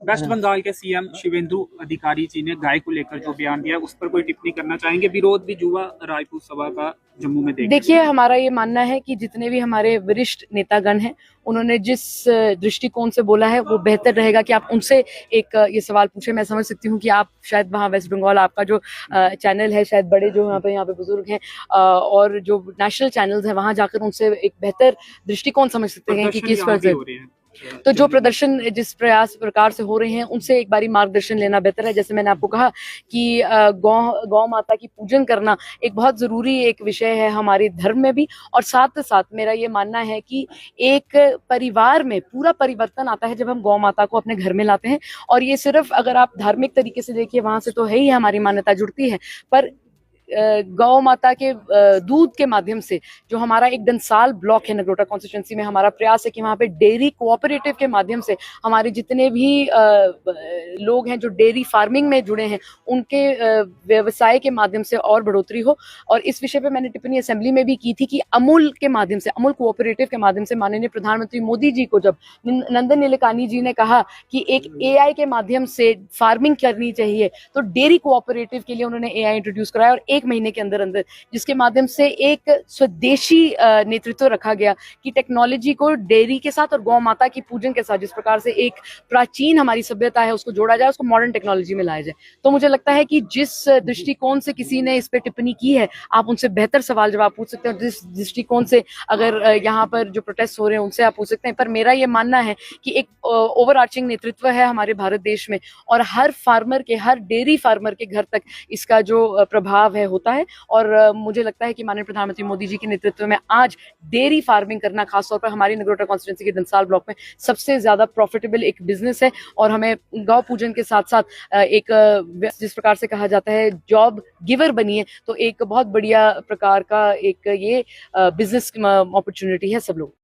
Waste Bengal के CM Shivendu अधिकारी जी ने गाय को लेकर जो बयान दिया उस पर कोई टिप्पणी करना चाहेंगे? विरोध भी युवा राजपूत सभा का जम्मू में देखिए, हमारा ये मानना है कि जितने भी हमारे वरिष्ठ नेतागण हैं, उन्होंने जिस दृष्टिकोण से बोला है वो बेहतर रहेगा कि आप उनसे एक ये सवाल पूछे। मैं समझ सकती हूँ कि आप शायद वहाँ वेस्ट बंगाल आपका जो चैनल है, शायद बड़े जो यहाँ पे बुजुर्ग हैं और जो नेशनल चैनल्स हैं, वहां जाकर उनसे एक बेहतर दृष्टिकोण समझ सकते हैं कि किस पर तो जो प्रदर्शन जिस प्रकार से हो रहे हैं उनसे एक बारी मार्गदर्शन लेना बेहतर है। जैसे मैंने आपको कहा कि गौ माता की पूजन करना एक बहुत जरूरी एक विषय है हमारे धर्म में भी, और साथ साथ मेरा ये मानना है कि एक परिवार में पूरा परिवर्तन आता है जब हम गौ माता को अपने घर में लाते हैं। और ये सिर्फ अगर आप धार्मिक तरीके से देखिए, वहां से तो है ही हमारी मान्यता जुड़ती है, पर गौ माता के दूध के माध्यम से जो हमारा एक डंसाल ब्लॉक है नगरोटा कॉन्स्टिट्यूंसी में, हमारा प्रयास है कि वहां पे डेयरी कोऑपरेटिव के माध्यम से हमारे जितने भी लोग हैं जो डेयरी फार्मिंग में जुड़े हैं उनके व्यवसाय के माध्यम से और बढ़ोतरी हो। और इस विषय पे मैंने टिप्पणी असेंबली में भी की थी कि अमूल के माध्यम से, अमूल कोऑपरेटिव के माध्यम से माननीय प्रधानमंत्री मोदी जी को जब नंदन नीलेकानी जी ने कहा कि एक एआई के माध्यम से फार्मिंग करनी चाहिए, तो डेयरी कोऑपरेटिव के लिए उन्होंने एआई इंट्रोड्यूस कराया और 1 महीने के अंदर अंदर जिसके माध्यम से एक स्वदेशी नेतृत्व रखा गया कि टेक्नोलॉजी को डेयरी के साथ और गौ माता की पूजन के साथ जिस प्रकार से एक प्राचीन हमारी सभ्यता है उसको जोड़ा जाए, उसको मॉडर्न टेक्नोलॉजी में लाया जाए। तो मुझे लगता है कि जिस दृष्टिकोण से किसी ने इस पे टिप्पणी की है, आप उनसे बेहतर सवाल जवाब पूछ सकते हैं, और जिस दृष्टिकोण से अगर यहाँ पर जो प्रोटेस्ट हो रहे हैं उनसे आप पूछ सकते हैं। पर मेरा ये मानना है कि एक ओवरआर्चिंग नेतृत्व है हमारे भारत देश में, और हर फार्मर के, हर डेयरी फार्मर के घर तक इसका जो प्रभाव है होता है। और मुझे लगता है कि माननीय प्रधानमंत्री मोदी जी के नेतृत्व में आज डेयरी फार्मिंग करना खासतौर पर हमारी नगरोटा कॉन्स्टिट्यूंसी के डंसाल ब्लॉक में सबसे ज्यादा प्रॉफिटेबल एक बिजनेस है। और हमें गौ पूजन के साथ साथ एक जिस प्रकार से कहा जाता है जॉब गिवर बनिए, तो एक बहुत बढ़िया प्रकार का एक ये बिजनेस अपॉर्चुनिटी है सब लोग।